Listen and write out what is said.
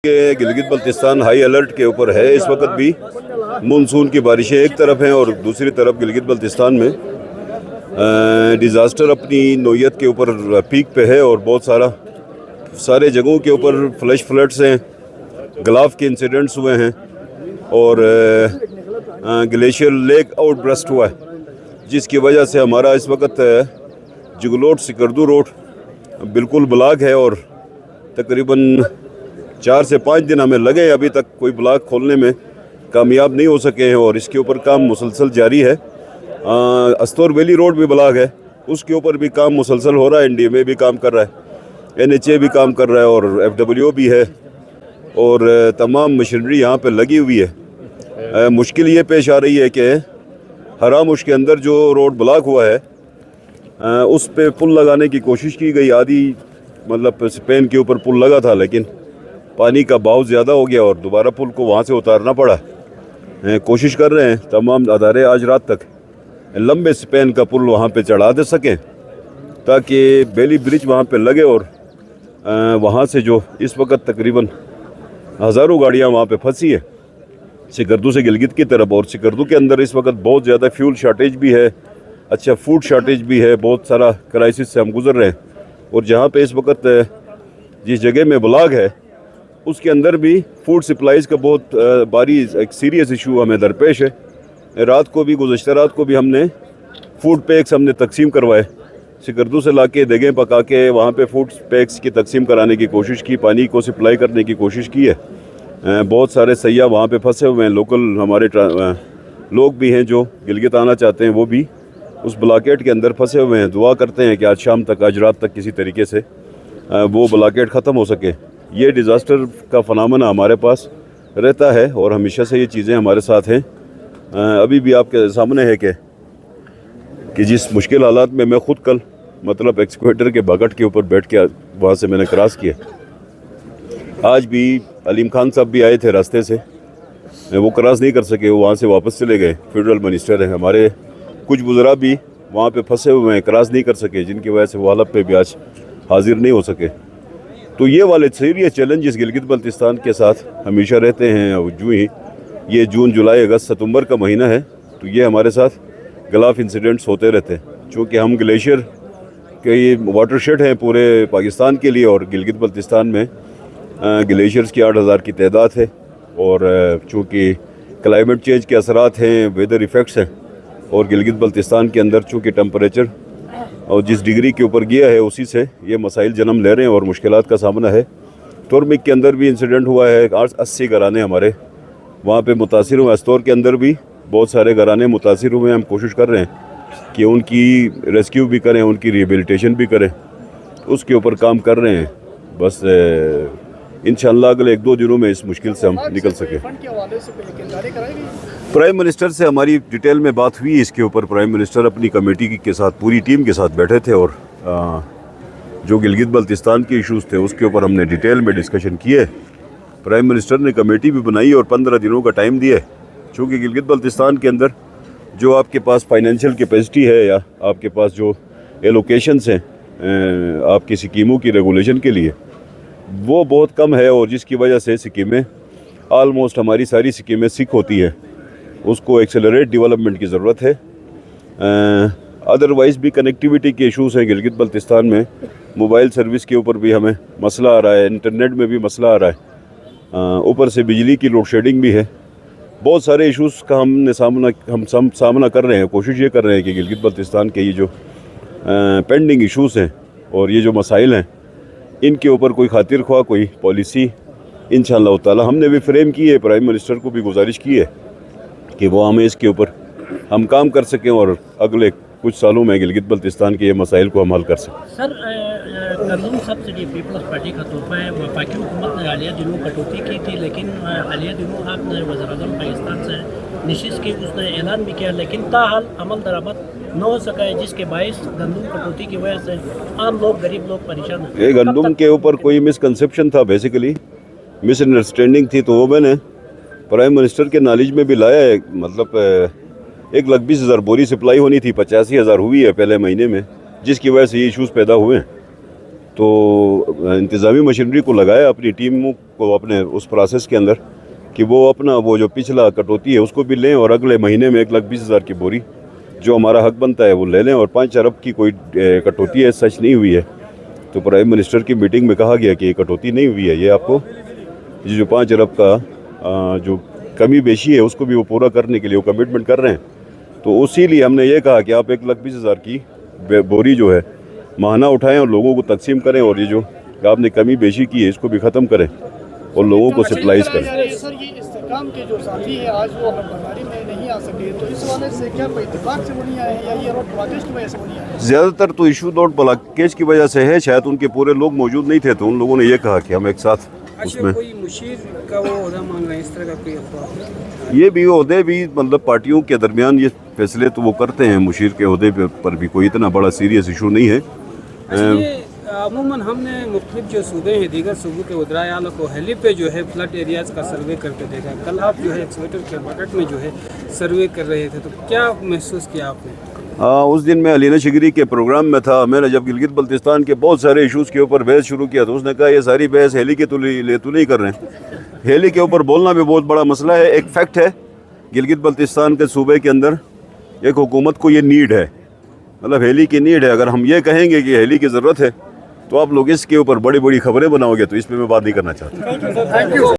کہ Gilgit Baltistan high alert کے اوپر ہے اس وقت بھی. مونسون کی بارشیں ایک طرف ہیں اور دوسری طرف گلگت بلتستان میں ڈیزاسٹر اپنی نوعیت کے اوپر پیک پہ ہے اور بہت سارے جگہوں کے اوپر فلیش فلڈس ہیں, گلاف کے انسیڈنٹس ہوئے ہیں اور گلیشیئر لیک آؤٹ برسٹ ہوا ہے, جس کی وجہ سے ہمارا اس وقت جگلوٹ سکردو روڈ بالکل بلاک ہے اور تقریباً 4 سے 5 دن ہمیں لگے ابھی تک کوئی بلاک کھولنے میں کامیاب نہیں ہو سکے ہیں اور اس کے اوپر کام مسلسل جاری ہے. استور ویلی روڈ بھی بلاک ہے, اس کے اوپر بھی کام مسلسل ہو رہا ہے. NDMA بھی کام کر رہا ہے, NHA بھی کام کر رہا ہے اور FWO بھی ہے اور تمام مشینری یہاں پہ لگی ہوئی ہے. مشکل یہ پیش آ رہی ہے کہ حرامش کے اندر جو روڈ بلاک ہوا ہے اس پہ پل لگانے کی کوشش کی گئی. آدھی مطلب اسپین کے اوپر پل لگا تھا لیکن پانی کا بہاؤ زیادہ ہو گیا اور دوبارہ پل کو وہاں سے اتارنا پڑا. کوشش کر رہے ہیں تمام ادارے آج رات تک لمبے اسپین کا پل وہاں پہ چڑھا دے سکیں تاکہ بیلی برج وہاں پہ لگے اور وہاں سے جو اس وقت تقریباً ہزاروں گاڑیاں وہاں پہ پھنسی ہیں سکردو سے گلگت کی طرف, اور سکردو کے اندر اس وقت بہت زیادہ فیول شارٹیج بھی ہے, اچھا فوڈ شارٹیج بھی ہے, بہت سارا کرائسس سے ہم گزر رہے ہیں. اور جہاں پہ اس وقت جس جگہ میں بلاک ہے اس کے اندر بھی فوڈ سپلائیز کا بہت باری ایک سیریس ایشو ہمیں درپیش ہے. گزشتہ رات کو بھی ہم نے فوڈ پیکس ہم نے تقسیم کروائے, سکردو سے لا کے دیگیں پکا کے وہاں پہ فوڈ پیکس کی تقسیم کرانے کی کوشش کی, پانی کو سپلائی کرنے کی کوشش کی ہے. بہت سارے سیاح وہاں پہ پھنسے ہوئے ہیں, لوکل ہمارے لوگ بھی ہیں جو گلگت آنا چاہتے ہیں وہ بھی اس بلاکیٹ کے اندر پھنسے ہوئے ہیں. دعا کرتے ہیں کہ آج شام تک آج رات تک کسی طریقے سے وہ بلاکیٹ ختم ہو سکے. یہ ڈیزاسٹر کا فنامنا ہمارے پاس رہتا ہے اور ہمیشہ سے یہ چیزیں ہمارے ساتھ ہیں. ابھی بھی آپ کے سامنے ہے کہ جس مشکل حالات میں خود کل مطلب ایکسکویٹر کے بکٹ کے اوپر بیٹھ کے وہاں سے میں نے کراس کیا. آج بھی علیم خان صاحب بھی آئے تھے راستے سے, وہ کراس نہیں کر سکے, وہ وہاں سے واپس چلے گئے. فیڈرل منسٹر ہیں ہمارے, کچھ وزراء بھی وہاں پہ پھنسے ہوئے ہیں, کراس نہیں کر سکے, جن کی وجہ سے وہ حلب پہ بھی آج حاضر نہیں ہو سکے. تو یہ والے سیریس چیلنجز گلگت بلتستان کے ساتھ ہمیشہ رہتے ہیں. جو ہی یہ جون جولائی اگست ستمبر کا مہینہ ہے تو یہ ہمارے ساتھ گلاف انسیڈنٹس ہوتے رہتے ہیں. چونکہ ہم گلیشیئر کے یہ واٹر شیڈ ہیں پورے پاکستان کے لیے اور گلگت بلتستان میں گلیشیئرز کی 8,000 کی تعداد ہے اور چونکہ کلائمیٹ چینج کے اثرات ہیں, ویدر ایفیکٹس ہیں اور گلگت بلتستان کے اندر چونکہ ٹمپریچر اور جس ڈگری کے اوپر گیا ہے اسی سے یہ مسائل جنم لے رہے ہیں اور مشکلات کا سامنا ہے. تورمک کے اندر بھی انسیڈنٹ ہوا ہے, 80 گھرانے ہمارے وہاں پہ متاثر ہوئے. استور کے اندر بھی بہت سارے گھرانے متاثر ہوئے ہیں. ہم کوشش کر رہے ہیں کہ ان کی ریسکیو بھی کریں, ان کی ریہیبلیٹیشن بھی کریں, اس کے اوپر کام کر رہے ہیں. بس انشاءاللہ اگلے 1-2 دنوں میں اس مشکل سے ہم نکل سکیں. پرائم منسٹر سے ہماری ڈیٹیل میں بات ہوئی اس کے اوپر. پرائم منسٹر اپنی کمیٹی کے ساتھ پوری ٹیم کے ساتھ بیٹھے تھے اور جو گلگت بلتستان کے ایشوز تھے اس کے اوپر ہم نے ڈیٹیل میں ڈسکشن کیے. پرائم منسٹر نے کمیٹی بھی بنائی اور 15 دنوں کا ٹائم دیا ہے. چونکہ گلگت بلتستان کے اندر جو آپ کے پاس فائنینشیل کیپیسٹی ہے یا آپ کے پاس جو ایلوکیشنز ہیں آپ کی سکیموں کی ریگولیشن کے لیے وہ بہت کم ہے اور جس کی وجہ سے سکیمیں آلموسٹ ہماری ساری سکیمیں سک ہوتی ہیں. اس کو ایکسلریٹ ڈیولپمنٹ کی ضرورت ہے. ادروائز بھی کنیکٹیویٹی کے ایشوز ہیں گلگت بلتستان میں. موبائل سروس کے اوپر بھی ہمیں مسئلہ آ رہا ہے, انٹرنیٹ میں بھی مسئلہ آ رہا ہے, اوپر سے بجلی کی لوڈ شیڈنگ بھی ہے. بہت سارے ایشوز کا ہم سامنا کر رہے ہیں. کوشش یہ کر رہے ہیں کہ گلگت بلتستان کے یہ جو پینڈنگ ایشوز ہیں اور یہ جو مسائل ہیں ان کے اوپر کوئی خاطر خواہ کوئی پالیسی انشاءاللہ تعالی ہم نے بھی فریم کی ہے. پرائم منسٹر کو بھی گزارش کی ہے کہ وہ ہمیں اس کے اوپر ہم کام کر سکیں اور اگلے کچھ سالوں میں گلگت بلتستان کے یہ مسائل کو ہم حل کر سکیں. سر گندم سبسڈی پیپلز پارٹی کا تحفہ ہے. وفاقی حکومت نے حالیہ دنوں کٹوتی کی تھی لیکن حالیہ دنوں آپ نے وزیر اعظم پاکستان سے نشست کی, اس نے اعلان بھی کیا لیکن تاحال عمل درآمد نہ ہو سکا ہے جس کے باعث گندم کٹوتی کی وجہ سے عام لوگ غریب لوگ پریشان ہیں. یہ گندم کے اوپر کوئی مسکنسیپشن تھا, بیسیکلی مس انڈرسٹینڈنگ تھی, تو وہ میں نے پرائم منسٹر کے نالج میں بھی لایا ہے. مطلب 1,20,000 بوری سپلائی ہونی تھی, 85,000 ہوئی ہے پہلے مہینے میں, جس کی وجہ سے یہ ایشوز پیدا ہوئے ہیں. تو انتظامی مشینری کو لگایا اپنی ٹیموں کو اپنے اس پروسیس کے اندر کہ وہ اپنا وہ جو پچھلا کٹوتی ہے اس کو بھی لیں اور اگلے مہینے میں 1,20,000 کی بوری جو ہمارا حق بنتا ہے وہ لے لیں. اور 5 ارب کی کوئی کٹوتی ہے سچ نہیں ہوئی ہے. تو پرائم منسٹر کی میٹنگ میں کہا گیا کہ یہ کٹوتی نہیں ہوئی ہے, یہ آپ کو یہ جو 5 ارب کا جو کمی بیشی ہے اس کو بھی وہ پورا کرنے کے لیے وہ کمٹمنٹ کر رہے ہیں. تو اسی لیے ہم نے یہ کہا کہ آپ 1,20,000 کی بوری جو ہے ماہانہ اٹھائیں اور لوگوں کو تقسیم کریں, اور یہ جو آپ نے کمی بیشی کی ہے اس کو بھی ختم کریں اور لوگوں کو سپلائز کریں. سر یہ استحکام کے جو ساتھی ہیں آج وہ برداری میں نہیں آ سکے, تو اس حوالے سے کیا کوئی اتفاق سے وہ نہیں آئے یا یہ روڈ بلاکیج کی وجہ سے وہ نہیں آئے؟ زیادہ تر تو ایشو روڈ بلاکیج کی وجہ سے ہے, شاید ان کے پورے لوگ موجود نہیں تھے تو ان لوگوں نے یہ کہا کہ ہم ایک ساتھ اس میں. کوئی مشیر کا وہ عہدہ مانگ رہے ہیں, اس طرح کا کوئی افواہ؟ یہ بھی عہدے بھی مطلب پارٹیوں کے درمیان یہ فیصلے تو وہ کرتے ہیں, مشیر کے عہدے پر بھی کوئی اتنا بڑا سیریس ایشو نہیں ہے. عموماً ہم نے مختلف جو صوبے ہیں دیگر صوبوں کے وزرائے اعلیٰ کو ہیلی پہ جو ہے فلڈ ایریاز کا سروے کرتے دیکھا. کل آپ جو ہے ایکسویٹر کے بکٹ میں جو ہے سروے کر رہے تھے, تو کیا محسوس کیا آپ نے؟ اس دن میں علینا شگری کے پروگرام میں تھا. میں نے جب گلگت بلتستان کے بہت سارے ایشوز کے اوپر بحث شروع کیا تو اس نے کہا یہ ساری بحث ہیلی کے تو نہیں کر رہے ہیں. ہیلی کے اوپر بولنا بھی بہت بڑا مسئلہ ہے. ایک فیکٹ ہے گلگت بلتستان کے صوبے کے اندر ایک حکومت کو یہ نیڈ ہے, مطلب ہیلی کی نیڈ ہے. اگر ہم یہ کہیں گے کہ ہیلی کی ضرورت ہے تو آپ لوگ اس کے اوپر بڑی بڑی خبریں بناؤ گے, تو اس پہ میں بات نہیں کرنا چاہتا.